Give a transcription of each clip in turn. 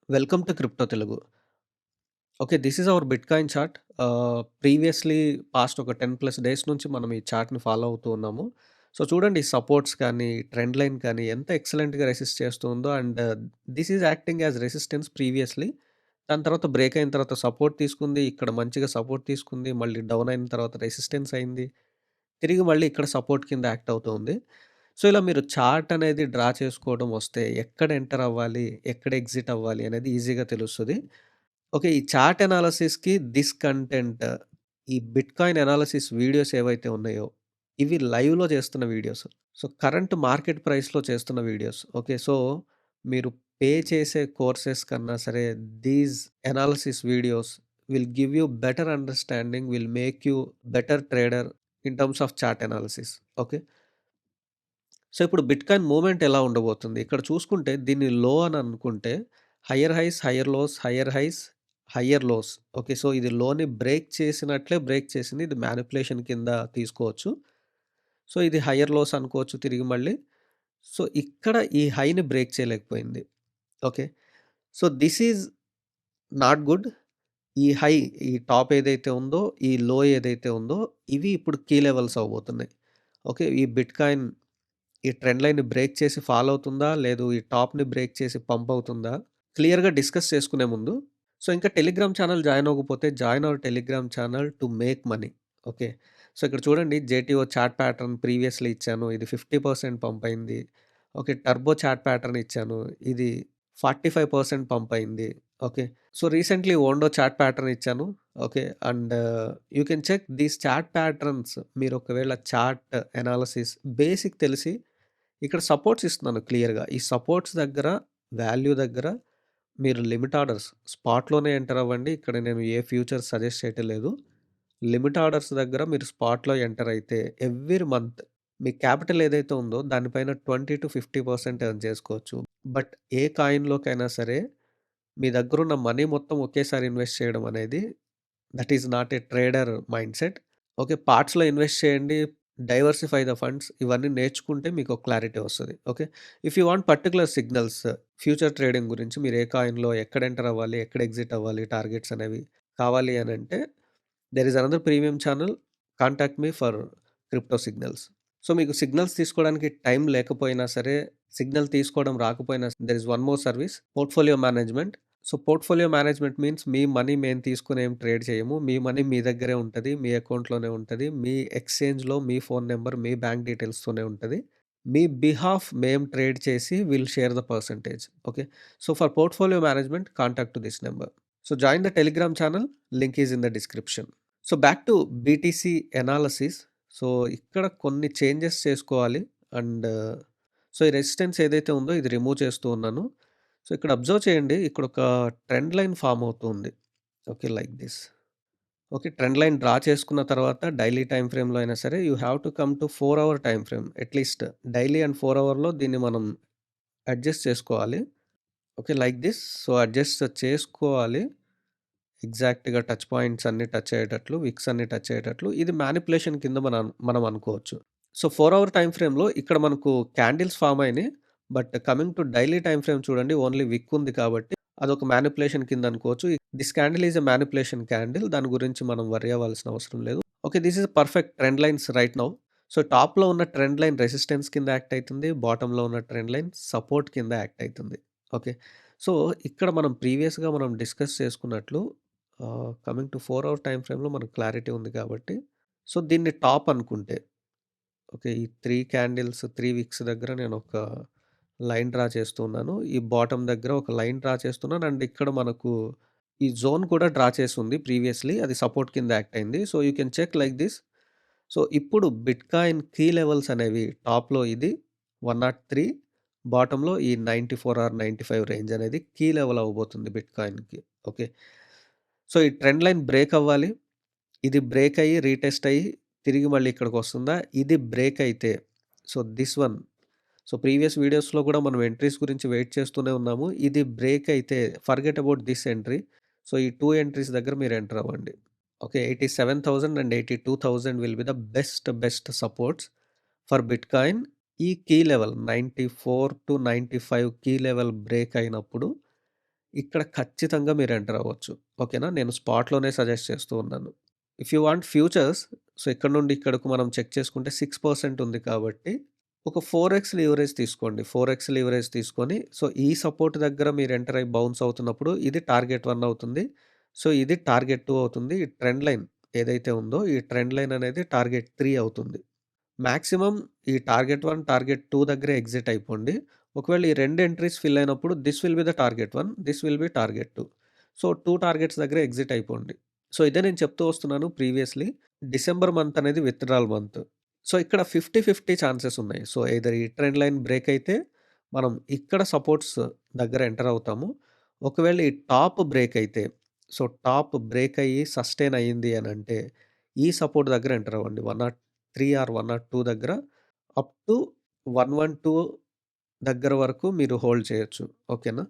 Welcome to crypto Telugu. Okay. This is our bitcoin chart. Previously past ఒక 10+ days నుంచి మనం ఈ చార్ట్‌ని ఫాలో అవుతూ ఉన్నాము. సో, చూడండి సపోర్ట్స్ కానీ, ట్రెండ్ లైన్ కానీ ఎంత ఎక్సలెంట్‌గా రెసిస్ట్ చేస్తూ ఉందో and this is acting as resistance previously. దాని తర్వాత బ్రేక్ అయిన తర్వాత సపోర్ట్ తీసుకుంది. ఇక్కడ మంచిగా సపోర్ట్ తీసుకుంది. మళ్ళీ డౌన్ అయిన తర్వాత రెసిస్టెన్స్ అయింది. తిరిగి మళ్ళీ ఇక్కడ సపోర్ట్ కింద యాక్ట్ అవుతూ ఉంది. సో, ఇలా మీరు చార్ట్ అనేది డ్రా చేసుకోవడం వస్తే ఎక్కడ ఎంటర్ అవ్వాలి, ఎక్కడ ఎగ్జిట్ అవ్వాలి అనేది ఈజీగా తెలుస్తది. ఓకే. ఈ చార్ట్ అనాలిసిస్‌కి దిస్ కంటెంట్ ఈ బిట్‌కాయిన్ అనాలిసిస్ వీడియోస్ ఏవైతే ఉన్నాయో, ఇవి లైవ్‌లో చేస్తున్న వీడియోస్. సో, కరెంట్ మార్కెట్ ప్రైస్‌లో చేస్తున్న వీడియోస్. ఓకే. సో, మీరు పే చేసే కోర్సెస్ కన్నా సరే these analysis videos will give you better understanding, will make you better trader in terms of chart analysis. Okay. So, ఇప్పుడు బిట్‌కాయిన్ మూవ్‌మెంట్ ఎలా ఉండబోతుంది? ఇక్కడ చూసుకుంటే దీన్ని లో అని అనుకుంటే higher highs, higher lows, higher highs, higher lows. Okay. So, ఇది లోని బ్రేక్ చేసినట్లే బ్రేక్ చేసింది. ఇది మానిప్యులేషన్ కింద తీసుకోవచ్చు. సో, ఇది హైయర్ లోస్ అనుకోవచ్చు తిరిగి మళ్ళీ. సో, ఇక్కడ ఈ హైని బ్రేక్ చేయలేకపోయింది. Okay. So, this is not good. ఈ హై, ఈ టాప్ ఏదైతే ఉందో, ఈ లో ఏదైతే ఉందో, ఇవి ఇప్పుడు కీ లెవెల్స్ అవ్వబోతున్నాయి. ఓకే. ఈ బిట్‌కాయిన్ ఈ ట్రెండ్ లైన్‌ని బ్రేక్ చేసి ఫాల్ అవుతుందా? లేదు ఈ టాప్‌ని బ్రేక్ చేసి పంప్ అవుతుందా? క్లియర్‌గా డిస్కస్ చేసుకునే ముందు, సో, ఇంకా టెలిగ్రామ్ ఛానెల్ జాయిన్ అవ్వకపోతే join hour Telegram channel to make money. Okay. So, ఇక్కడ చూడండి జేటీఓ చార్ట్ ప్యాటర్న్ ప్రీవియస్‌లీ ఇచ్చాను. ఇది 50% పంప్ అయింది. ఓకే. టర్బో చార్ట్ ప్యాటర్న్ ఇచ్చాను. ఇది 45% పంప్ అయింది. ఓకే. సో, రీసెంట్‌లీ ఓండో చార్ట్ ప్యాటర్న్ ఇచ్చాను. Okay. And you can check these chart patterns. మీరు ఒకవేళ చార్ట్ అనాలిసిస్ బేసిక్ తెలిసి ఇక్కడ సపోర్ట్స్ ఇస్తున్నాను క్లియర్‌గా. ఈ సపోర్ట్స్ దగ్గర, వాల్యూ దగ్గర మీరు లిమిట్ ఆర్డర్స్ స్పాట్‌లోనే ఎంటర్ అవ్వండి. ఇక్కడ నేను ఏ ఫ్యూచర్స్ సజెస్ట్ చేయటం లేదు. లిమిట్ ఆర్డర్స్ దగ్గర మీరు స్పాట్‌లో ఎంటర్ అయితే ఎవ్రీ మంత్ మీ క్యాపిటల్ ఏదైతే ఉందో దానిపైన 20-50% ఎర్న్ చేసుకోవచ్చు. బట్ ఏ కాయిన్‌లోకైనా సరే మీ దగ్గరున్న మనీ మొత్తం ఒకేసారి ఇన్వెస్ట్ చేయడం అనేది that is not a trader mindset. Okay. పార్ట్స్‌లో ఇన్వెస్ట్ చేయండి. డైవర్సిఫై ద ఫండ్స్ ఇవన్నీ నేర్చుకుంటే మీకు ఒక క్లారిటీ వస్తది. Okay. If you want particular signals future trading గురించి మీరు ఏ కాయిన్‌లో ఎక్కడ ఎంటర్ అవ్వాలి, ఎక్కడ ఎగ్జిట్ అవ్వాలి, టార్గెట్స్ అనేవి కావాలి అనంటే there is another premium channel. Contact me for crypto signals. So, మీకు సిగ్నల్స్ తీసుకోవడానికి టైం లేకపోయినా సరే, సిగ్నల్ తీసుకోవడం రాకపోయినా there is one more service portfolio management. So, portfolio management means మీ మనీ మేము తీసుకొని ఏం ట్రేడ్ చేయము. మీ మనీ మీ దగ్గరే ఉంటది. మీ అకౌంట్‌లోనే ఉంటది. మీ ఎక్స్‌చేంజ్‌లో మీ ఫోన్ నంబర్, మీ బ్యాంక్ డీటెయిల్స్‌తోనే ఉంటది. మీ బిహాఫ్ మేము ట్రేడ్ చేసి will share the percentage. Okay. So, for portfolio management contact to this number. So, join the Telegram channel. Link is in the description. So, back to BTC analysis. So, ఇక్కడ కొన్ని changes చేసుకోవాలి. And so, ఈ resistance ఏదైతే ఉందో ఇది remove చేస్తూ ఉన్నాను. So, ఇక్కడ అబ్జర్వ్ చేయండి. ఇక్కడొక ట్రెండ్ లైన్ ఫార్మ్ అవుతుంది. Okay. Like this. Okay. Trend line draw చేసుకున్న తర్వాత డైలీ టైమ్ ఫ్రేమ్‌లో అయినా సరే you have to come to 4 hour time frame. At least daily and 4 అవర్‌లో దీన్ని మనం అడ్జస్ట్ చేసుకోవాలి. Okay. Like this. So, adjust చేసుకోవాలి. ఎగ్జాక్ట్‌గా టచ్ పాయింట్స్ అన్నీ టచ్ అయ్యేటట్లు, విక్స్ అన్నీ టచ్ అయ్యేటట్లు. ఇది మానిప్యులేషన్ కింద మనం అనుకోవచ్చు. సో, 4 అవర్ టైమ్ ఫ్రేమ్‌లో ఇక్కడ మనకు క్యాండిల్స్ ఫార్మ్ అయినాయి. But coming to daily time frame చూడండి ఓన్లీ విక్ ఉంది కాబట్టి అదొక మానిప్యులేషన్ కింద అనుకోవచ్చు. This candle is a manipulation candle. దాని గురించి మనం వర్రీ అవ్వాల్సిన అవసరం లేదు. Okay. This is perfect trend lines right now. So, టాప్‌లో ఉన్న ట్రెండ్ లైన్ రెసిస్టెన్స్ కింద యాక్ట్ అయితుంది. బాటమ్‌లో ఉన్న ట్రెండ్ లైన్ సపోర్ట్ కింద యాక్ట్ అయితుంది. ఓకే. సో, ఇక్కడ మనం ప్రీవియస్‌గా మనం డిస్కస్ చేసుకున్నట్లు కమింగ్ టు 4 అవర్ టైమ్ ఫ్రేమ్‌లో మనకు క్లారిటీ ఉంది కాబట్టి, సో, దీన్ని టాప్ అనుకుంటే ఓకే. ఈ 3 క్యాండిల్స్ 3 విక్స్ దగ్గర నేనొక లైన్ డ్రా చేస్తున్నాను. ఈ బాటమ్ దగ్గర ఒక లైన్ డ్రా చేస్తున్నాను. అండ్ ఇక్కడ మనకు ఈ జోన్ కూడా డ్రా చేసుంది ప్రీవియస్‌లీ. అది సపోర్ట్ కింద యాక్ట్ అయింది. So, you can check like this. So, ఇప్పుడు బిట్‌కాయిన్ కీ లెవెల్స్ అనేవి టాప్‌లో ఇది 103 బాటమ్‌లో ఈ 94 ఆర్ 95 రేంజ్ అనేది కీ లెవెల్ అవ్వబోతుంది బిట్‌కాయిన్‌కి. ఓకే. సో, ఈ ట్రెండ్ లైన్ బ్రేక్ అవ్వాలి. ఇది బ్రేక్ అయ్యి, రీటెస్ట్ అయ్యి, తిరిగి మళ్ళీ ఇక్కడికొస్తుందా? ఇది బ్రేక్ అయితే so, this one. So, previous వీడియోస్‌లో కూడా మనం ఎంట్రీస్ గురించి వెయిట్ చేస్తూనే ఉన్నాము. ఇది బ్రేక్ అయితే forget about this entry. So, ఈ 2 ఎంట్రీస్ దగ్గర మీరు ఎంటర్ అవ్వండి. Okay. 87,000 and 82,000 will be the best supports for bitcoin. ఈ key level 94-95 key level break అయినప్పుడు ఇక్కడ ఖచ్చితంగా మీరు ఎంటర్ అవ్వచ్చు. ఓకేనా? నేను స్పాట్‌లోనే సజెస్ట్ చేస్తూ ఉన్నాను. If you want futures so, ఇక్కడ నుండి ఇక్కడకు మనం చెక్ చేసుకుంటే 6% ఉంది కాబట్టి, ఒక 4x లీవరేజ్ తీసుకోండి. 4x లీవరేజ్ తీసుకొని, సో, ఈ సపోర్ట్ దగ్గర మీరు ఎంటర్ అయ్యి బౌన్స్ అవుతున్నప్పుడు ఇది టార్గెట్ 1 అవుతుంది. సో, ఇది టార్గెట్ 2 అవుతుంది. ఈ ట్రెండ్ లైన్ ఏదైతే ఉందో, ఈ ట్రెండ్ లైన్ అనేది టార్గెట్ 3 అవుతుంది. మాక్సిమం ఈ టార్గెట్ 1, టార్గెట్ 2 దగ్గరే ఎగ్జిట్ అయిపోండి. ఒకవేళ ఈ 2 ఎంట్రీస్ ఫిల్ అయినప్పుడు this will be the target 1, this will B target 2. So, 2 targets దగ్గర ఎగ్జిట్ అయిపోండి. సో, ఇదే నేను చెప్తూ వస్తున్నాను ప్రీవియస్‌లీ. డిసెంబర్ మంత్ అనేది విత్‌డ్రాయల్ మంత్. సో, ఇక్కడ 50, 50 ఛాన్సెస్ ఉన్నాయి. సో, ఎయిదర్ ఈ ట్రెండ్ లైన్ బ్రేక్ అయితే మనం ఇక్కడ సపోర్ట్స్ దగ్గర ఎంటర్ అవుతాము. ఒకవేళ ఈ టాప్ బ్రేక్ అయితే, సో, టాప్ బ్రేక్ అయ్యి సస్టైన్ అయ్యింది అనంటే, ఈ సపోర్ట్ దగ్గర ఎంటర్ అవ్వండి. 103 ఆర్ 102 దగ్గర అప్ టు 112 దగ్గర వరకు మీరు హోల్డ్ చేయొచ్చు. ఓకేనా?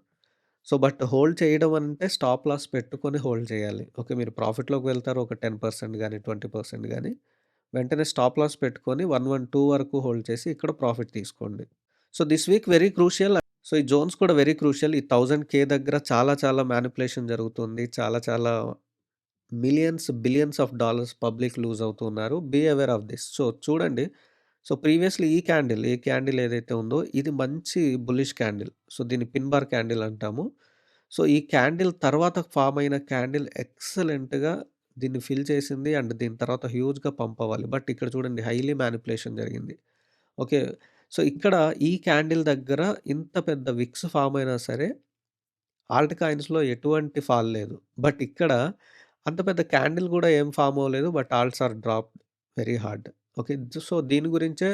సో, బట్ హోల్డ్ చేయడం అంటే స్టాప్ లాస్ పెట్టుకొని హోల్డ్ చేయాలి. ఓకే. మీరు ప్రాఫిట్‌లోకి వెళ్తారు ఒక 10% గాని, 20% గాని వెంటనే స్టాప్ లాస్ పెట్టుకొని 112 వరకు హోల్డ్ చేసి ఇక్కడ ప్రాఫిట్ తీసుకోండి. So, this week very crucial. So, ఈ జోన్స్ కూడా వెరీ క్రూషియల్. ఈ 1000K దగ్గర చాలా చాలా మ్యానిప్యులేషన్ జరుగుతుంది. చాలా చాలా millions, billions of dollars public lose అవుతున్నారు. Be aware of this. So, చూడండి. సో, ప్రీవియస్‌లీ ఈ క్యాండిల్ ఏదైతే ఉందో ఇది మంచి బుల్లిష్ క్యాండిల్. సో, దీన్ని పిన్ బార్ క్యాండిల్ అంటాము. సో, ఈ క్యాండిల్ తర్వాత ఫార్మ్ అయిన క్యాండిల్ ఎక్సలెంట్‌గా దీన్ని ఫిల్ చేసింది. అండ్ దీని తర్వాత హ్యూజ్‌గా పంప్ అవ్వాలి. బట్ ఇక్కడ చూడండి హైలీ మ్యానిప్యులేషన్ జరిగింది. ఓకే. సో, ఇక్కడ ఈ క్యాండిల్ దగ్గర ఇంత పెద్ద విక్స్ ఫార్మ్ అయినా సరే ఆల్ట్ కాయిన్స్‌లో ఎటువంటి ఫాల్ లేదు. బట్ ఇక్కడ అంత పెద్ద క్యాండిల్ గూడా ఏం ఫార్మ్ అవ్వలేదు. But alts are dropped very hard. Okay. So, దీని గురించే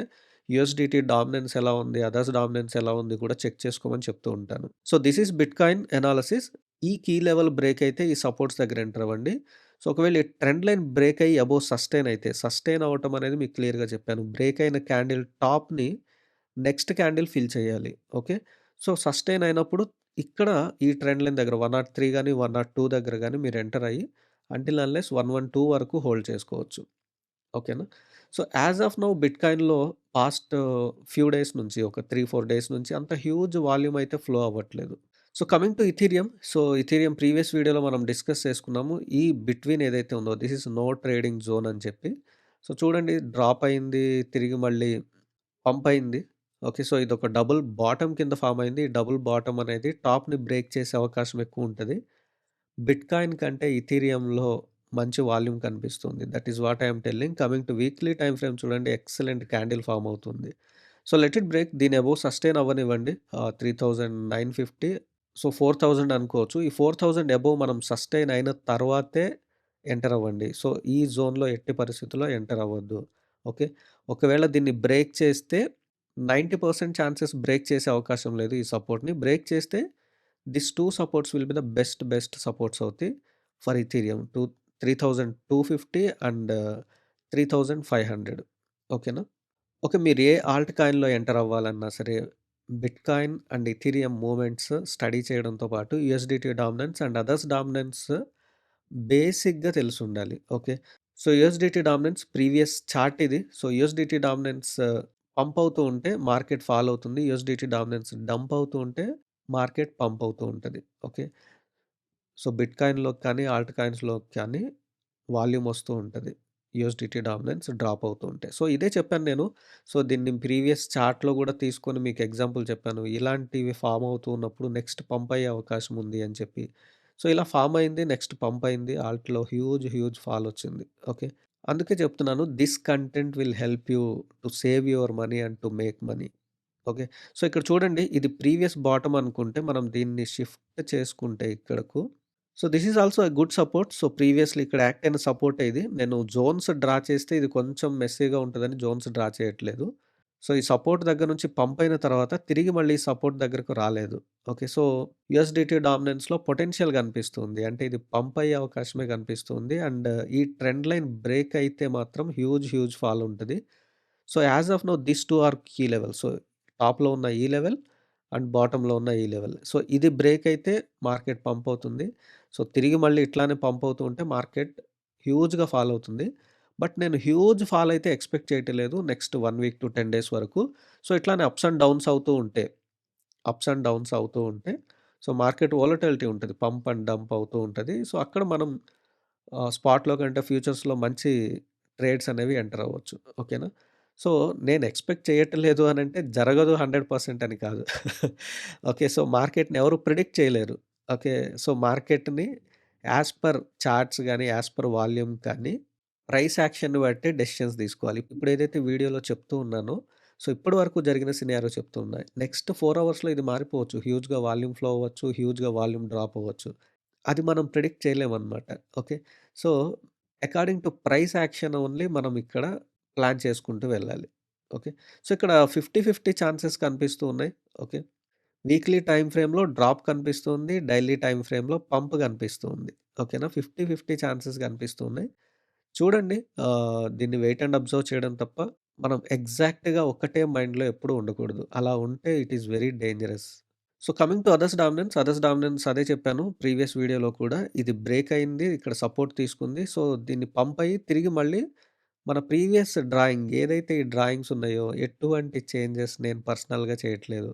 యూఎస్‌డిటీ డామినెన్స్ ఎలా ఉంది, అదర్స్ డామినెన్స్ ఎలా ఉంది కూడా చెక్ చేసుకోమని చెప్తూ ఉంటాను. So, this is bitcoin analysis. ఈ కీ లెవెల్ బ్రేక్ అయితే ఈ సపోర్ట్స్ దగ్గర ఎంటర్ అవ్వండి. సో, ఒకవేళ ఈ ట్రెండ్ లైన్ బ్రేక్ అయ్యి అబోవ్ సస్టైన్ అయితే, సస్టైన్ అవ్వటం అనేది మీకు క్లియర్‌గా చెప్పాను. బ్రేక్ అయిన క్యాండిల్ టాప్‌ని నెక్స్ట్ క్యాండిల్ ఫిల్ చేయాలి. ఓకే. సో, సస్టైన్ అయినప్పుడు ఇక్కడ ఈ ట్రెండ్ లైన్ దగ్గర 103 గాని, 102 దగ్గర గాని మీరు ఎంటర్ అయ్యి అంటిల్ అన్‌లెస్ 112 వరకు హోల్డ్ చేసుకోవచ్చు. ఓకేనా. సో, యాస్ ఆఫ్ నౌ బిట్‌కాయిన్‌లో పాస్ట్ ఫ్యూ డేస్ నుంచి ఒక 3, 4 డేస్ నుంచి అంత హ్యూజ్ వాల్యూమ్ అయితే ఫ్లో అవ్వట్లేదు. So, coming to Ethereum. So, Ethereum previous వీడియోలో మనం డిస్కస్ చేసుకున్నాము. ఈ బిట్వీన్ ఏదైతే ఉందో this is no trading zone అని చెప్పి. సో, చూడండి డ్రాప్ అయింది. తిరిగి మళ్ళీ పంప్ అయింది. ఓకే. సో, ఇదొక డబుల్ బాటమ్ కింద ఫార్మ్ అయింది. ఈ డబుల్ బాటమ్ అనేది టాప్‌ని బ్రేక్ చేసే అవకాశం ఎక్కువుంటది. బిట్‌కాయిన్ కంటే ఇథీరియంలో మంచి వాల్యూమ్ కనిపిస్తుంది. That is what I am telling. Coming two weekly time frame చూడండి ఎక్సలెంట్ క్యాండిల్ ఫార్మ్ అవుతుంది. So, let it break. దీని అబోవ్ సస్టైన్ అవ్వనివ్వండి. 3950 సో, 4000 అనుకోవచ్చు. ఈ 4000 అబోవ్ మనం సస్టైన్ అయిన తర్వాతే ఎంటర్ అవ్వండి. సో, ఈ జోన్‌లో ఎట్టి పరిస్థితుల్లో ఎంటర్ అవ్వద్దు. ఓకే. ఒకవేళ దీన్ని బ్రేక్ చేస్తే 90% ఛాన్సెస్ బ్రేక్ చేసే అవకాశం లేదు ఈ సపోర్ట్‌ని. బ్రేక్ చేస్తే this 2 supports will be the best supports అవుతాయి ఫర్ ఇథీరియం. 3250 అండ్ 3500 ఓకేనా. ఓకే. మీరు ఏ ఆల్ట్ కాయిన్‌లో ఎంటర్ అవ్వాలన్నా సరే, bitcoin and Ethereum movements study చేయడంతో పాటు USDT dominance and others dominance బేసిక్‌గా తెలిసుండాలి. Okay. So, USDT dominance previous chart ఇది. సో, యూఎస్‌డిటీ డామినెన్స్ పంప్ అవుతూ ఉంటే మార్కెట్ ఫాల్ అవుతుంది. యూఎస్‌డిటీ డామినెన్స్ డంప్ అవుతూ ఉంటే మార్కెట్ పంప్ అవుతూ ఉంటది. ఓకే. సో, బిట్‌కాయిన్‌లోకి కానీ, ఆల్ట్ కాయిన్స్‌లోకి కానీ వాల్యూమ్ వస్తూ ఉంటది. యూఎస్‌డిటీ డామినెన్స్ డ్రాప్ అవుతూ ఉంటాయి. సో, ఇదే చెప్పాను నేను. సో, దీన్ని ప్రీవియస్ చార్ట్‌లో గూడా తీసుకొని మీకు ఎగ్జాంపుల్ చెప్పాను. ఇలాంటివి ఫార్మ్ అవుతూ ఉన్నప్పుడు నెక్స్ట్ పంప్ అయ్యే అవకాశం ఉంది అని చెప్పి. సో, ఇలా ఫార్మ్ అయింది. నెక్స్ట్ పంప్ అయింది. ఆల్ట్‌లో హ్యూజ్ ఫాల్ వచ్చింది. ఓకే. అందుకే చెప్తున్నాను this content will help you to save your money and to make money. Okay. So, ఇక్కడ చూడండి ఇది ప్రీవియస్ బాటమ్ అనుకుంటే మనం దీన్ని షిఫ్ట్ చేసుకుంటే ఇక్కడకు so, this is also a good support. So, previously ఇక్కడ యాక్ట్ అయిన సపోర్టే ఇది. నేను జోన్స్ డ్రా చేస్తే ఇది కొంచెం మెస్సీగా ఉంటదని జోన్స్ డ్రా చేయట్లేదు. సో, ఈ సపోర్ట్ దగ్గర నుంచి పంప్ అయిన తర్వాత తిరిగి మళ్ళీ సపోర్ట్ దగ్గరకు రాలేదు. ఓకే. సో, యూఎస్‌డిటీ డామినెన్స్‌లో పొటెన్షియల్ కనిపిస్తుంది. అంటే ఇది పంప్ అయ్యే అవకాశమే కనిపిస్తుంది. అండ్ ఈ ట్రెండ్ లైన్ బ్రేక్ అయితే మాత్రం హ్యూజ్ ఫాల్ ఉంటది. So, as of now these 2 are key levels. So, టాప్‌లో ఉన్న ఈ లెవెల్ అండ్ బాటమ్‌లో ఉన్న ఈ లెవెల్. సో, ఇది బ్రేక్ అయితే మార్కెట్ పంప్ అవుతుంది. సో, తిరిగి మళ్ళీ ఇట్లానే పంప్ అవుతూ ఉంటే మార్కెట్ హ్యూజ్‌గా ఫాల్ అవుతుంది. బట్ నేను హ్యూజ్ ఫాల్ అయితే ఎక్స్‌పెక్ట్ చేయటం లేదు. నెక్స్ట్ 1 వీక్ టు 10 డేస్ వరకు. సో, ఇట్లానే అప్స్ అండ్ డౌన్స్ అవుతూ ఉంటే, అప్స్ అండ్ డౌన్స్ అవుతూ ఉంటే, సో, మార్కెట్ వోలటిలిటీ ఉంటది. పంప్ అండ్ డంప్ అవుతూ ఉంటది. సో, అక్కడ మనం స్పాట్‌లో కంటే ఫ్యూచర్స్‌లో మంచి ట్రేడ్స్ అనేవి ఎంటర్ అవ్వచ్చు. ఓకేనా? సో, నేను ఎక్స్‌పెక్ట్ చేయట్లేదు అనంటే జరగదు 100% అని కాదు. ఓకే. సో, మార్కెట్‌ని ఎవరు ప్రిడిక్ట్ చేయలేరు. ఓకే. సో, మార్కెట్‌ని యాస్ పర్ చార్ట్స్ గాని, యాస్ పర్ వాల్యూమ్ కానీ, ప్రైస్ యాక్షన్‌ని బట్టి డెసిషన్స్ తీసుకోవాలి. ఇప్పుడేదైతే వీడియోలో చెప్తూ ఉన్నానో, సో, ఇప్పటి వరకు జరిగిన సినారియో చెప్తూ ఉన్నా. నెక్స్ట్ 4 అవర్స్‌లో ఇది మారిపోవచ్చు. హ్యూజ్‌గా వాల్యూమ్ ఫ్లో అవ్వచ్చు. హ్యూజ్‌గా వాల్యూమ్ డ్రాప్ అవ్వచ్చు. అది మనం ప్రిడిక్ట్ చేయలేమనమాట. Okay. So, according to price action only మనం ఇక్కడ ప్లాన్ చేసుకుంటూ వెళ్ళాలి. ఓకే. సో, ఇక్కడ 50, 50 ఛాన్సెస్ కనిపిస్తూ ఉన్నాయి. ఓకే. వీక్లీ టైమ్ ఫ్రేమ్‌లో డ్రాప్ కనిపిస్తుంది. డైలీ టైమ్ ఫ్రేమ్‌లో పంప్ కనిపిస్తూ ఉంది. ఓకేనా. 50, 50 ఛాన్సెస్ కనిపిస్తూ ఉన్నాయి. చూడండి దీన్ని వెయిట్ అండ్ అబ్జర్వ్ చేయడం తప్ప మనం ఎగ్జాక్ట్‌గా ఒక్కటే మైండ్‌లో ఎప్పుడూ ఉండకూడదు. అలా ఉంటే it is very dangerous. So, coming to others dominance అదే చెప్పాను ప్రీవియస్ వీడియోలో కూడా. ఇది బ్రేక్ అయింది. ఇక్కడ సపోర్ట్ తీసుకుంది. సో, దీన్ని పంప్ అయ్యి తిరిగి మళ్ళీ మన ప్రీవియస్ డ్రాయింగ్ ఏదైతే ఈ డ్రాయింగ్స్ ఉన్నాయో ఎటువంటి చేంజెస్ నేను పర్సనల్‌గా చేయట్లేదు.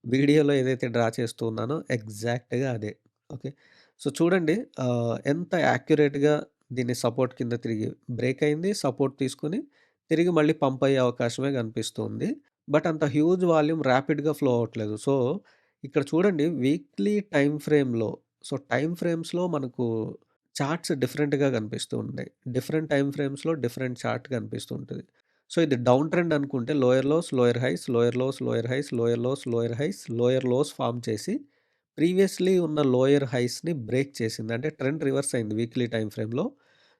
వీడియోలో ఏదైతే డ్రా చేస్తూ ఉన్నానో ఎగ్జాక్ట్‌గా అదే. ఓకే. సో, చూడండి ఎంత యాక్యురేట్‌గా దీన్ని సపోర్ట్ కింద తిరిగి బ్రేక్ అయింది. సపోర్ట్ తీసుకొని తిరిగి మళ్ళీ పంప్ అయ్యే అవకాశమే కనిపిస్తుంది. బట్ అంత హ్యూజ్ వాల్యూమ్ ర్యాపిడ్‌గా ఫ్లో అవ్వట్లేదు. సో, ఇక్కడ చూడండి వీక్లీ టైమ్ ఫ్రేమ్‌లో టైమ్ ఫ్రేమ్స్‌లో మనకు చార్ట్స్ డిఫరెంట్‌గా కనిపిస్తూ ఉంటాయి. డిఫరెంట్ టైమ్ ఫ్రేమ్స్‌లో డిఫరెంట్ చార్ట్ కనిపిస్తూ ఉంటది. సో, ఇది డౌన్ ట్రెండ్ అనుకుంటే lower lows, lower highs, lower lows, lower highs, lower lows, lower highs, lower lows form చేసి ప్రీవియస్‌లీ ఉన్న లోయర్ హైస్‌ని బ్రేక్ చేసింది. అంటే ట్రెండ్ రివర్స్ అయింది వీక్లీ టైమ్ ఫ్రేమ్‌లో.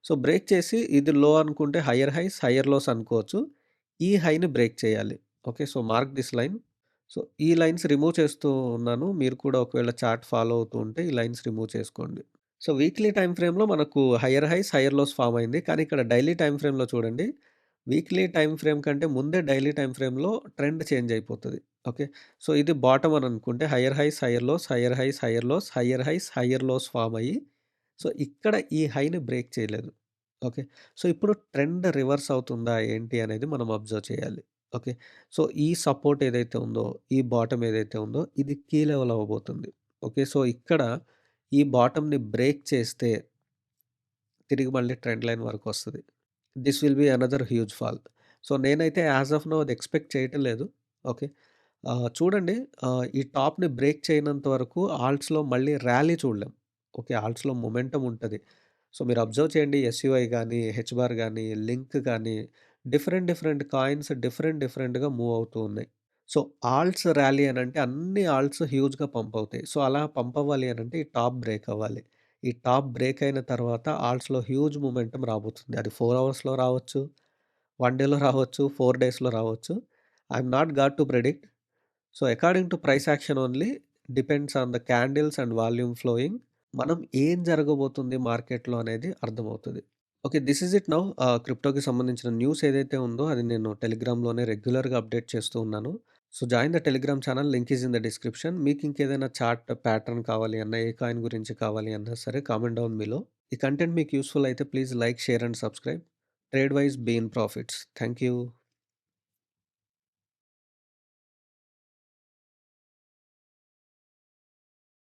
సో, బ్రేక్ చేసి ఇది లో అనుకుంటే హైయర్ హైస్, హైయర్ లోస్ అనుకోవచ్చు. ఈ హైని బ్రేక్ చేయాలి. Okay. So, mark this line. So, ఈ లైన్స్ రిమూవ్ చేస్తూ ఉన్నాను. మీరు కూడా ఒకవేళ చార్ట్ ఫాలో అవుతూ ఉంటే ఈ లైన్స్ రిమూవ్ చేసుకోండి. సో, వీక్లీ టైమ్ ఫ్రేమ్‌లో మనకు higher highs, higher lows form అయింది. కానీ ఇక్కడ డైలీ టైమ్ ఫ్రేమ్‌లో చూడండి. వీక్లీ టైమ్ ఫ్రేమ్ కంటే ముందే డైలీ టైమ్ ఫ్రేమ్‌లో ట్రెండ్ చేంజ్ అయిపోతది. ఓకే. సో, ఇది బాటమ్ అని అనుకుంటే higher highs, higher lows, higher highs, higher lows, higher highs, higher lows form అయ్యి సో, ఇక్కడ ఈ హైని బ్రేక్ చేయలేదు. ఓకే. సో, ఇప్పుడు ట్రెండ్ రివర్స్ అవుతుందా ఏంటి అనేది మనం అబ్జర్వ్ చేయాలి. ఓకే. సో, ఈ సపోర్ట్ ఏదైతే ఉందో, ఈ బాటమ్ ఏదైతే ఉందో ఇది కీ లెవెల్ అవ్వబోతుంది. ఓకే. సో, ఇక్కడ ఈ బాటమ్‌ని బ్రేక్ చేస్తే తిరిగి మళ్ళీ ట్రెండ్ లైన్ వరకొస్తది. This will be another huge fall. So, నేనైతే యాస్ ఆఫ్ నౌ అది ఎక్స్‌పెక్ట్ చేయటం లేదు. ఓకే. చూడండి ఈ టాప్‌ని బ్రేక్ చేయనంత వరకు ఆల్ట్స్‌లో మళ్ళీ ర్యాలీ చూడలేం. ఓకే. ఆల్ట్స్‌లో మొమెంటమ్ ఉంటది. సో, మీరు అబ్జర్వ్ చేయండి ఎస్‌యుఐ గాని, హెచ్‌బార్ గాని, లింక్ గాని డిఫరెంట్ కాయిన్స్ డిఫరెంట్‌గా మూవ్ అవుతూ ఉన్నాయి. సో, ఆల్ట్స్ ర్యాలీ అనంటే అన్ని ఆల్ట్స్ హ్యూజ్‌గా పంప్ అవుతాయి. సో, అలా పంప్ అవ్వాలి అనంటే ఈ టాప్ బ్రేక్ అవ్వాలి. ఈ టాప్ బ్రేక్ అయిన తర్వాత ఆల్ట్స్‌లో హ్యూజ్ మొమెంటమ్ రాబోతుంది. అది 4 అవర్స్‌లో రావచ్చు, 1 డేలో రావచ్చు, 4 డేస్‌లో రావచ్చు. I am not got to predict. So, according to price action only depends on the candles and volume flowing. మనం ఏం జరగబోతుంది మార్కెట్‌లో అనేది అర్థమవుతది. Okay. This is it now. క్రిప్టోకి సంబంధించిన న్యూస్ ఏదైతే ఉందో అది నేను టెలిగ్రామ్‌లోనే రెగ్యులర్‌గా అప్డేట్ చేస్తూ ఉన్నాను. So, join the Telegram channel link is in the description. మీకు ఇంకేదైనా చార్ట్ ప్యాటర్న్ కావాలి అన్నా, ఏ కాయిన్ గురించి కావాలి అన్నా సరే కామెంట్ డౌన్ బిలో. ఈ కంటెంట్ మీకు యూజ్‌ఫుల్ అయితే please like, share and subscribe. Trade wise be in profits. Thank you.